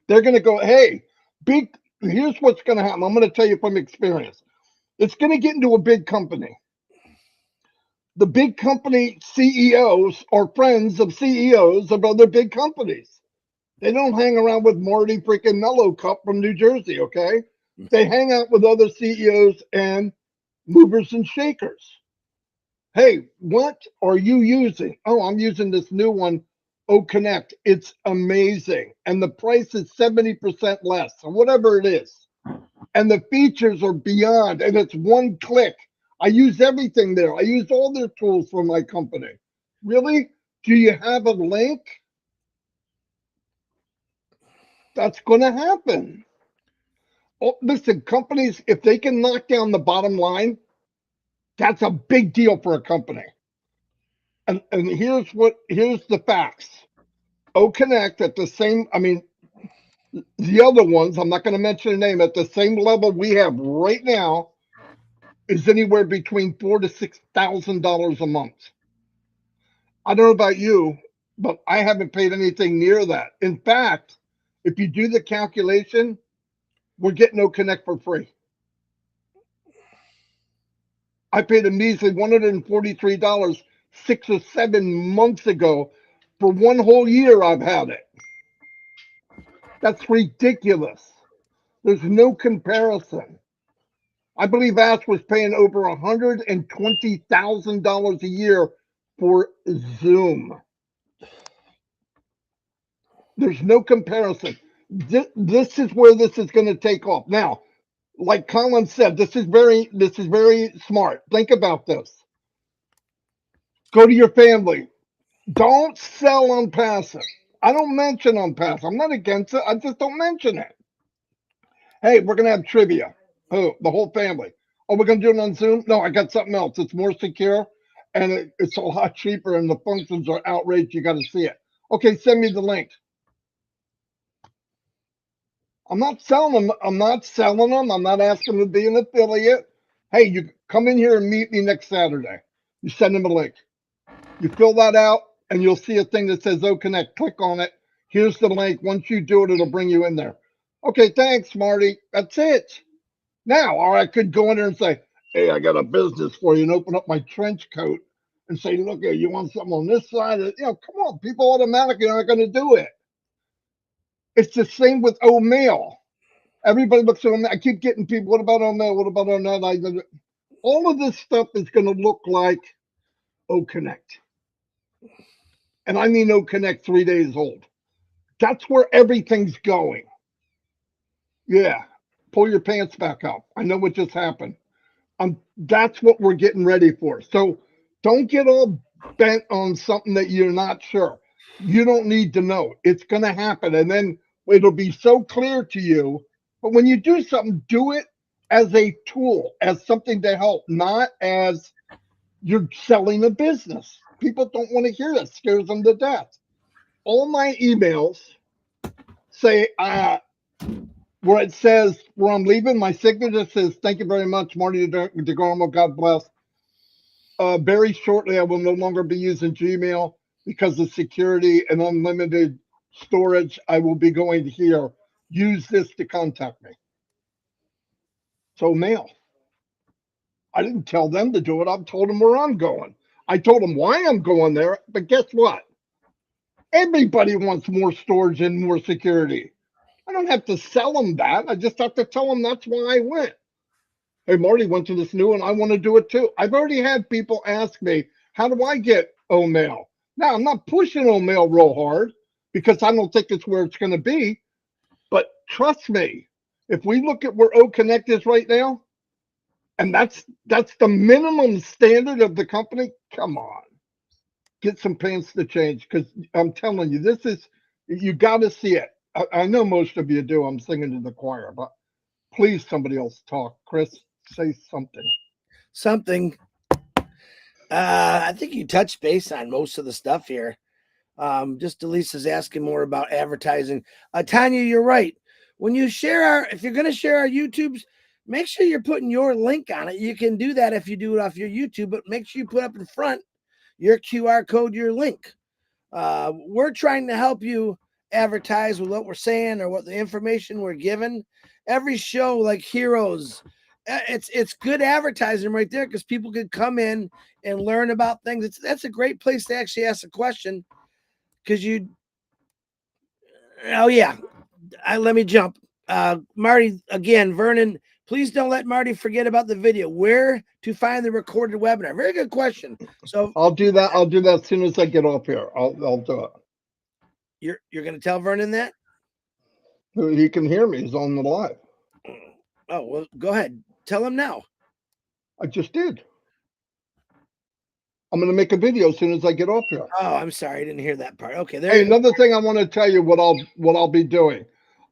to go, hey, big. Here's what's going to happen. I'm going to tell you from experience. It's going to get into a big company. The big company CEOs are friends of CEOs of other big companies. They don't hang around with Marty freaking Mellow Cup from New Jersey, okay? They hang out with other CEOs and movers and shakers. Hey, what are you using? Oh, I'm using this new one, O-Connect. It's amazing. And the price is 70% less, or whatever it is. And the features are beyond, and it's one click. I use everything there. I use all their tools for my company. Really? Do you have a link? That's going to happen. Oh, listen, companies, if they can knock down the bottom line, that's a big deal for a company. And here's the facts. O-Connect at the same, I mean, the other ones, I'm not going to mention a name, at the same level we have right now is anywhere between $4,000 to $6,000 a month. I don't know about you, but I haven't paid anything near that. In fact, if you do the calculation, we're getting O-Connect for free. I paid a measly $143 6 or 7 months ago for 1 whole year I've had it. That's ridiculous. There's no comparison. I believe Ash was paying over $120,000 a year for Zoom. There's no comparison. This is where this is going to take off. Now, like Colin said, this is very smart. Think about this. Go to your family. Don't sell Onpassive. I don't mention Onpassive. I'm not against it. I just don't mention it. Hey, we're going to have trivia. Oh, the whole family. Oh, we're going to do it on Zoom? No, I got something else. It's more secure, and it's a lot cheaper, and the functions are outrageous. You got to see it. Okay, send me the link. I'm not selling them. I'm not selling them. I'm not asking them to be an affiliate. Hey, you come in here and meet me next Saturday. You send them a link. You fill that out, and you'll see a thing that says O-Connect. Click on it. Here's the link. Once you do it, it'll bring you in there. Okay, thanks, Marty. That's it. Now, or I could go in there and say, hey, I got a business for you, and open up my trench coat and say, look, you want something on this side? Come on, people automatically aren't going to do it. It's the same with O-Mail. Everybody looks at O-Mail. I keep getting people, what about O-Mail? What about O-Mail? All of this stuff is going to look like O-Connect. And I mean O-Connect 3 days old. That's where everything's going. Yeah, pull your pants back up. I know what just happened. That's what we're getting ready for. So don't get all bent on something that you're not sure. You don't need to know. It's going to happen. And then it'll be so clear to you. But when you do something, do it as a tool, as something to help, not as you're selling a business. People don't want to hear that. Scares them to death. All my emails say, where it says, where I'm leaving, my signature says, thank you very much, Marty DeGarmo, God bless. Very shortly, I will no longer be using Gmail because of security and unlimited storage. I will be going here. Use this to contact me. So mail. I didn't tell them to do it. I've told them where I'm going. I told them why I'm going there. But guess what? Everybody wants more storage and more security. I don't have to sell them that. I just have to tell them that's why I went. Hey, Marty went to this new one. I want to do it too. I've already had people ask me, how do I get OMail? Now, I'm not pushing OMail real hard because I don't think it's where it's going to be. But trust me, if we look at where OConnect is right now, and that's the minimum standard of the company, come on. Get some pants to change, because I'm telling you, this is, you got to see it. I know most of you do. I'm singing to the choir, but please, somebody else talk. Chris, say something. Something. I think you touched base on most of the stuff here. Just Elisa's asking more about advertising. Tanya, you're right. When you share if you're going to share our YouTubes, make sure you're putting your link on it. You can do that if you do it off your YouTube, but make sure you put up in front your QR code, your link. We're trying to help you advertise with what we're saying or what the information we're given. Every show, like Heroes, it's good advertising right there, because people can come in and learn about things. That's a great place to actually ask a question, because let me jump. Marty, again, Vernon, please don't let Marty forget about the video. Where to find the recorded webinar? Very good question. So I'll do that. I'll do that as soon as I get off here. I'll do it. You're going to tell Vernon that? He can hear me. He's on the live. Oh, well, go ahead. Tell him now. I just did. I'm going to make a video as soon as I get off here. Oh, I'm sorry. I didn't hear that part. Okay. There. Hey, another thing I want to tell you what I'll be doing.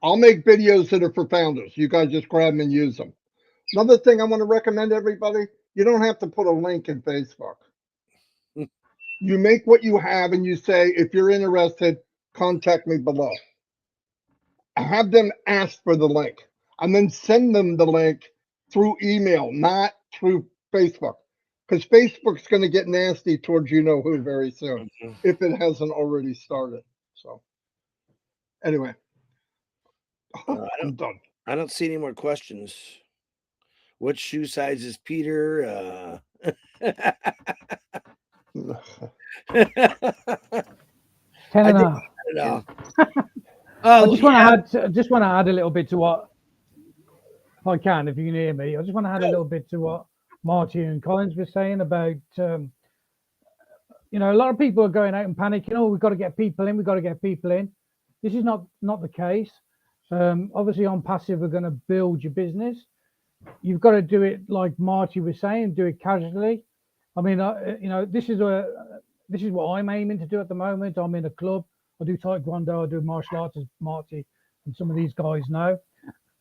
I'll make videos that are for founders. You guys just grab them and use them. Another thing I want to recommend everybody, you don't have to put a link in Facebook. You make what you have and you say, if you're interested, contact me below. Have them ask for the link and then send them the link through email, not through Facebook. Because Facebook's going to get nasty towards you know who very soon, if it hasn't already started. So anyway, I'm done. I don't see any more questions. What shoe size is Peter? 10.5. I just want to add a little bit to what, if I can, if you can hear me. I just want to add a little bit to what Marty and Collins were saying about, a lot of people are going out and panicking. Oh, we've got to get people in. We've got to get people in. This is not the case. Obviously, Onpassive are going to build your business. You've got to do it like Marty was saying. Do it casually. I mean, this is what I'm aiming to do at the moment. I'm in a club. I do Taekwondo. I do martial arts, as Marty and some of these guys know.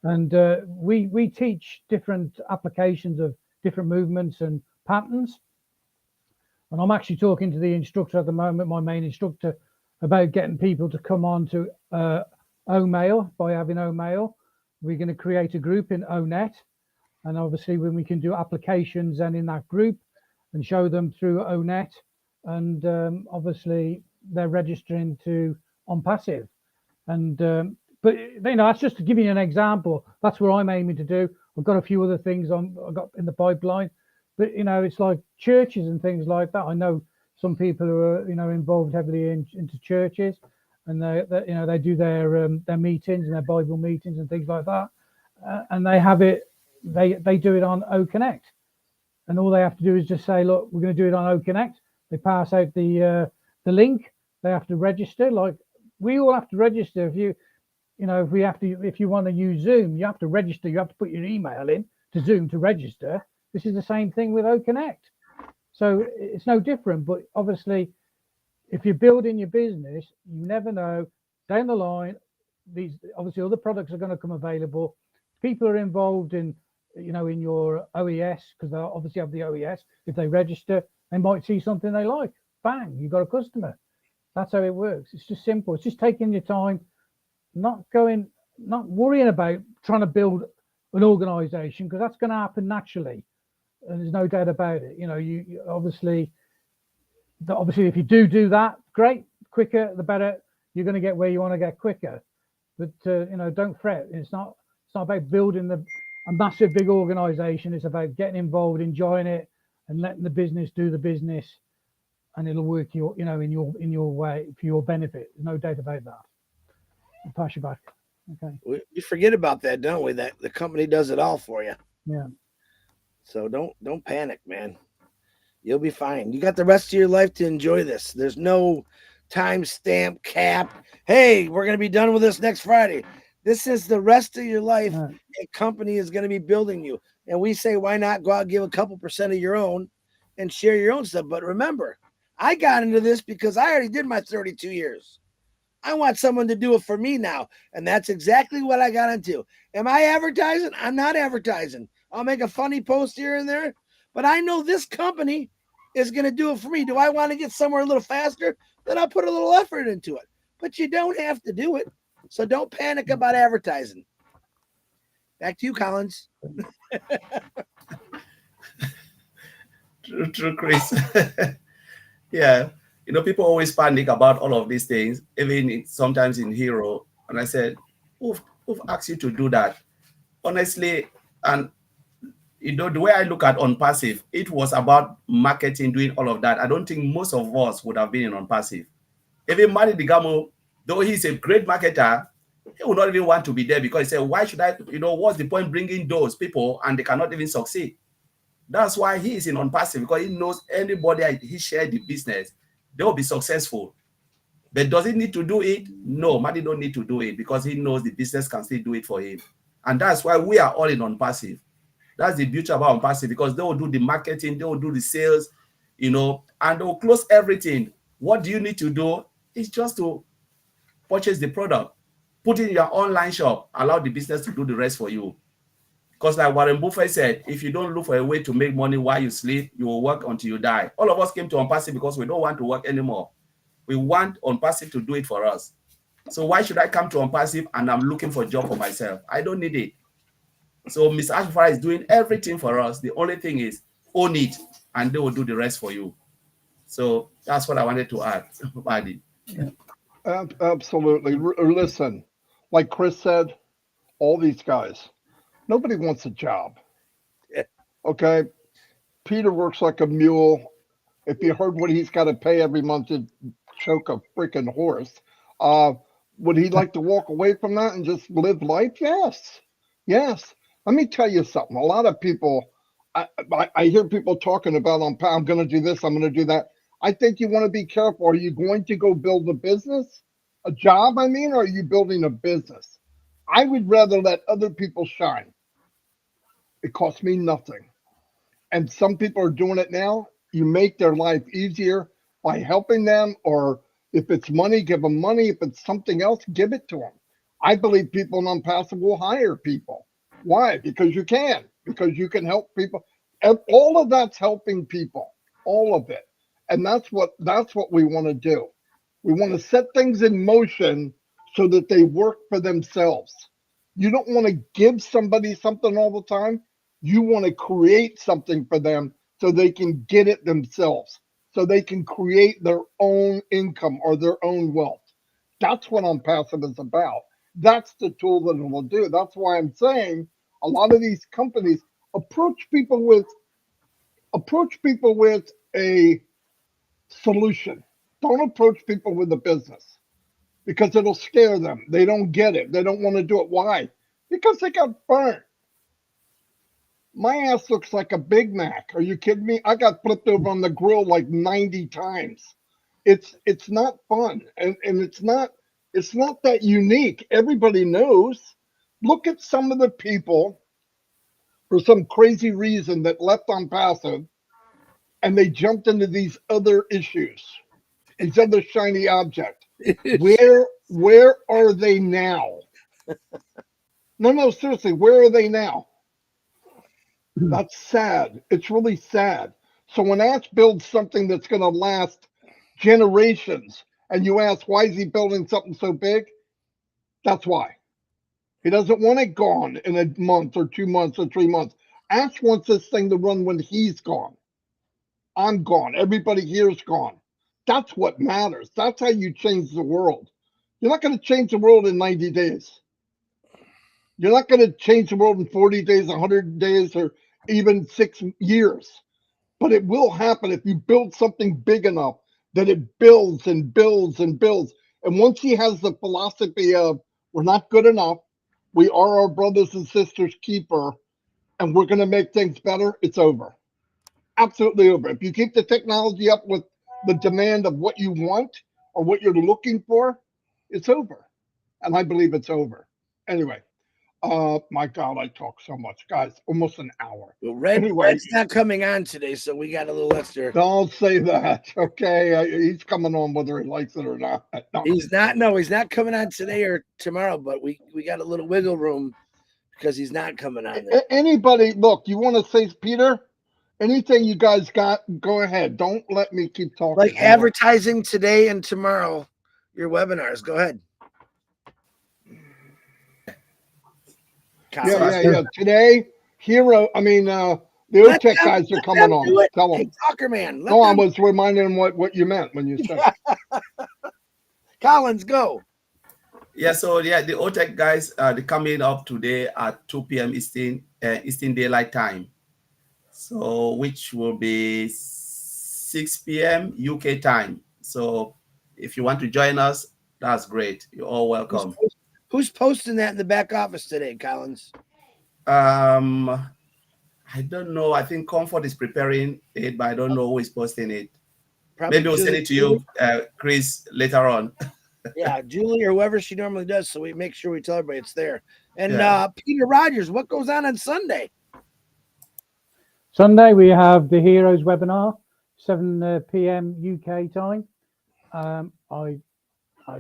And we teach different applications of different movements and patterns. And I'm actually talking to the instructor at the moment, my main instructor, about getting people to come on to OMail. By having OMail, we're going to create a group in ONet. And obviously when we can do applications and in that group and show them through ONet, and obviously they're registering to Onpassive. And but that's just to give you an example. That's what I'm aiming to do. I've got a few other things I've got in the pipeline, but it's like churches and things like that. I know some people who are involved heavily into churches, and they do their meetings and their Bible meetings and things like that, and they have it. They do it on OConnect, and all they have to do is just say, look, we're going to do it on OConnect. They pass out the link. They have to register. Like we all have to register. If you want to use Zoom, you have to register. You have to put your email in to Zoom to register. This is the same thing with OConnect. So it's no different. But obviously, if you're building your business, you never know down the line. These obviously other products are going to come available. People are involved in you know, in your OES, because they obviously have the OES. If they register, they might see something they like. Bang, you got a customer. That's how it works. It's just simple. It's just taking your time, not worrying about trying to build an organization, because that's going to happen naturally, and there's no doubt about it. You know, you obviously if you do that, great, quicker the better. You're going to get where you want to get quicker. But you know, don't fret. It's not about building a massive big organization. It's about getting involved, enjoying it, and letting the business do the business, and it'll work in your way for your benefit. There's no doubt about that. I'll pass you back. Okay. We forget about that, don't we? That the company does it all for you. Yeah. So don't panic, man. You'll be fine. You got the rest of your life to enjoy this. There's no timestamp cap. Hey, we're gonna be done with this next Friday. This is the rest of your life. A company is going to be building you. And we say, why not go out and give a couple percent of your own and share your own stuff? But remember, I got into this because I already did my 32 years. I want someone to do it for me now. And that's exactly what I got into. Am I advertising? I'm not advertising. I'll make a funny post here and there, but I know this company is going to do it for me. Do I want to get somewhere a little faster? Then I'll put a little effort into it. But you don't have to do it. So don't panic about advertising. Back to you, Collins. True, Chris. Yeah. You know, people always panic about all of these things, even sometimes in Hero. And I said, who've asked you to do that? Honestly, and you know, the way I look at Onpassive, it was about marketing, doing all of that. I don't think most of us would have been in Onpassive. Even Marty Digamo, though he's a great marketer, he would not even want to be there, because he said, why should I, you know, what's the point bringing those people and they cannot even succeed? That's why he is in Onpassive, because he knows anybody he shared the business, they will be successful. But does he need to do it? No, Marty don't need to do it, because he knows the business can still do it for him. And that's why we are all in Onpassive. That's the beauty about Onpassive, because they will do the marketing, they will do the sales, you know, and they will close everything. What do you need to do? It's just to purchase the product, put it in your online shop, allow the business to do the rest for you. Because like Warren Buffett said, if you don't look for a way to make money while you sleep, you will work until you die. All of us came to Onpassive because we don't want to work anymore. We want Onpassive to do it for us. So why should I come to Onpassive and I'm looking for a job for myself? I don't need it. So Mr. Ashfara is doing everything for us. The only thing is own it, and they will do the rest for you. So that's what I wanted to add, Marty. Yeah. Absolutely. Listen, like Chris said, all these guys, nobody wants a job. Okay. Peter works like a mule. If you heard what he's got to pay every month to choke a freaking horse, would he like to walk away from that and just live life? Yes. Yes. Let me tell you something. A lot of people, I hear people talking about, I'm going to do this, I'm going to do that. I think you want to be careful. Are you going to go build a business? A job, I mean, or are you building a business? I would rather let other people shine. It costs me nothing. And some people are doing it now. You make their life easier by helping them, or if it's money, give them money. If it's something else, give it to them. I believe people in Onpassive will hire people. Why? Because you can. Because you can help people. And all of that's helping people. All of it. And that's what we want to do. We want to set things in motion so that they work for themselves. You don't want to give somebody something all the time. You want to create something for them so they can get it themselves, so they can create their own income or their own wealth. That's what Onpassive is about. That's the tool that it will do. That's why I'm saying a lot of these companies approach people with a solution. Don't approach people with a business, because it'll scare them. They don't get it. They don't want to do it. Why? Because they got burnt. My ass looks like a Big Mac. Are you kidding me? I got flipped over on the grill like 90 times. It's not fun, and it's not that unique. Everybody knows. Look at some of the people, for some crazy reason, that left Onpassive and they jumped into these other issues, these other shiny objects. Where are they now? No, seriously, where are they now? That's sad. It's really sad. So when Ash builds something that's going to last generations, and you ask, why is he building something so big? That's why. He doesn't want it gone in a month or 2 months or 3 months. Ash wants this thing to run when he's gone. I'm gone. Everybody here is gone. That's what matters. That's how you change the world. You're not going to change the world in 90 days. You're not going to change the world in 40 days, 100 days, or even 6 years. But it will happen if you build something big enough that it builds and builds and builds. And once he has the philosophy of, we're not good enough, we are our brothers and sisters' keeper, and we're going to make things better, it's over. Absolutely over. If you keep the technology up with the demand of what you want or what you're looking for, it's over. And I believe it's over. Anyway, my God, I talk so much, guys. Almost an hour. Well, Anyway. Red's not coming on today, so we got a little extra. Don't say that, okay? He's coming on whether he likes it or not. No. He's not coming on today or tomorrow, but we got a little wiggle room because he's not coming on there. Anybody, look, you want to say, Peter? Anything you guys got, go ahead. Don't let me keep talking. Like advertising today and tomorrow, your webinars. Go ahead. Yeah. Today, the OTech guys are coming on. Tell them. Hey, Talker Man. No, I was reminding them what you meant when you said Collins, go. Yeah, so the OTech guys, they're coming up today at 2 p.m. Eastern Daylight Time. So which will be 6 p.m. UK time. So if you want to join us, that's great. You're all welcome. Who's posting that in the back office today, Collins? I don't know. I think Comfort is preparing it, but I don't know who is posting it. Probably maybe we'll send it to you, Chris, later on. Yeah, Julie or whoever she normally does. So we make sure we tell everybody it's there. And Peter Rogers, what goes on Sunday? Sunday, we have the Heroes webinar, 7 p.m. UK time. I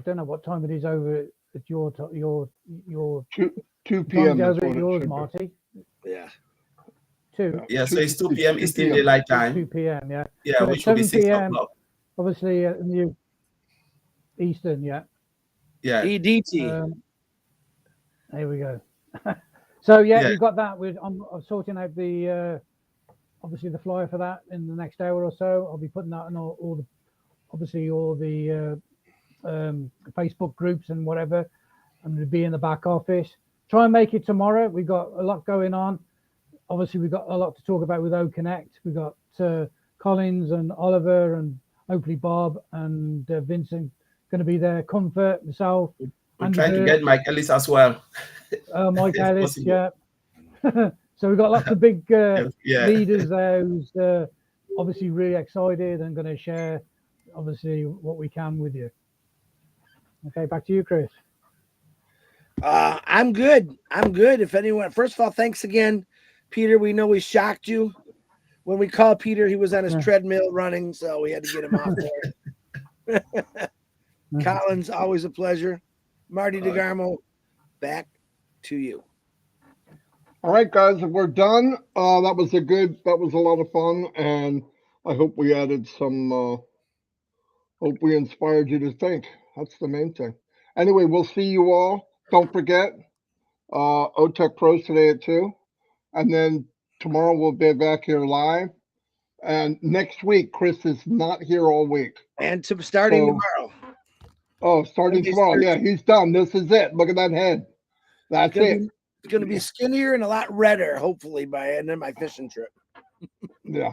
don't know what time it is over at your 2 p.m. over at yours, Marty. Yeah. 2. Yeah, so it's 2 p.m. Eastern Daylight Time. 2 p.m. Yeah. Yeah, so which will be 6 o'clock. Obviously, New Eastern. Yeah. Yeah. EDT. There we go. So yeah, you've got that. I'm sorting out the obviously the flyer for that in the next hour or so. I'll be putting that on all the Facebook groups and whatever. I'm going to be in the back office. Try and make it tomorrow. We've got a lot going on. Obviously, we've got a lot to talk about with OConnect. We've got Collins and Oliver and hopefully Bob and Vincent going to be there. Comfort, myself. We're trying to get Mike Ellis as well. Mike Ellis, yeah. So we've got lots of big leaders there who's obviously really excited and going to share, obviously, what we can with you. Okay, back to you, Chris. I'm good. If anyone, first of all, thanks again, Peter. We know we shocked you. When we called Peter, he was on his treadmill running, so we had to get him off there. Collins, always a pleasure. Marty DeGarmo, back to you. All right, guys, if we're done, that was a lot of fun, and I hope we added some, hope we inspired you to think. That's the main thing. Anyway, we'll see you all. Don't forget, OTech Pros today at 2, and then tomorrow we'll be back here live. And next week, Chris is not here all week. And starting tomorrow. Oh, starting tomorrow. Yeah, he's done. This is it. Look at that head. That's it. It's going to be skinnier and a lot redder, hopefully, by the end of my fishing trip. Yeah.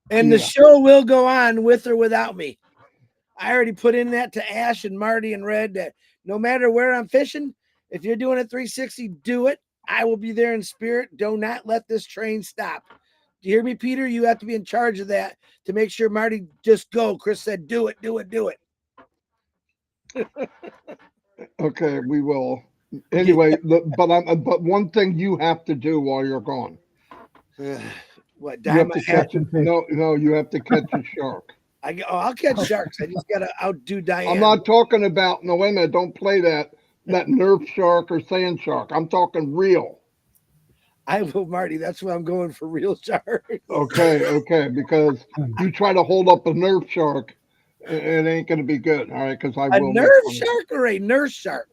And the show will go on with or without me. I already put in that to Ash and Marty and Red that no matter where I'm fishing, if you're doing a 360, do it. I will be there in spirit. Do not let this train stop. Do you hear me, Peter? You have to be in charge of that to make sure Marty just go. Chris said, do it, do it, do it. Okay, we will. Anyway, but one thing you have to do while you're gone. What? You have to catch it. No, you have to catch a shark. I'll catch sharks. I just gotta outdo Diane. I'm not talking about. No, wait a minute. Don't play that Nerf shark or sand shark. I'm talking real. I will, Marty. That's why I'm going for real sharks. Okay, because you try to hold up a Nerf shark, it ain't gonna be good. All right, because I A will nerve make fun of shark or a nurse shark?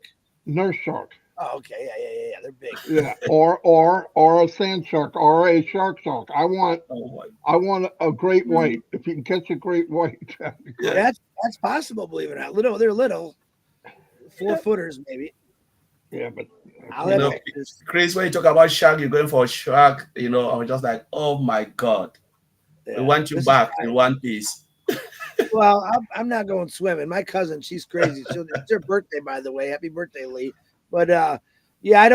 Nerf shark. Oh, okay, yeah. They're big. Yeah, or a sand shark or a shark. I want Oh my. a great white. If you can catch a great white, that'd be great. That's possible. Believe it or not, they're little, 4-footers maybe. Yeah, but I'll You have know, pictures. Chris, when you talk about shark, you're going for a shark. You know, I was just like, oh my God, Yeah, we want you this is back fine. in one piece. Well, I'm not going swimming. My cousin, she's crazy. It's her birthday, by the way. Happy birthday, Lee. But yeah,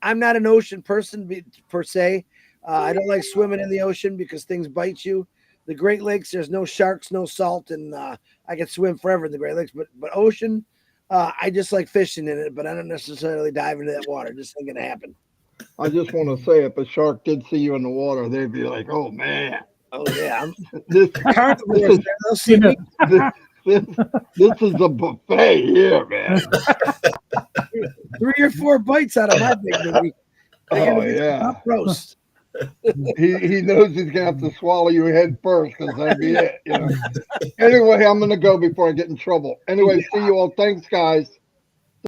I'm not an ocean person per se. I don't like swimming in the ocean because things bite you. The Great Lakes, there's no sharks, no salt, and I can swim forever in the Great Lakes. But ocean, I just like fishing in it, but I don't necessarily dive into that water. Just ain't gonna happen. I just want to say, if a shark did see you in the water, they'd be like, "Oh man, Oh yeah, this carnivores. They'll see me. this is a buffet here, man." 3 or 4 bites out of my big baby. Oh yeah, Roast. he knows he's gonna have to swallow you head first because that'd be it. You know. Anyway, I'm gonna go before I get in trouble. Anyway, see you all. Thanks, guys.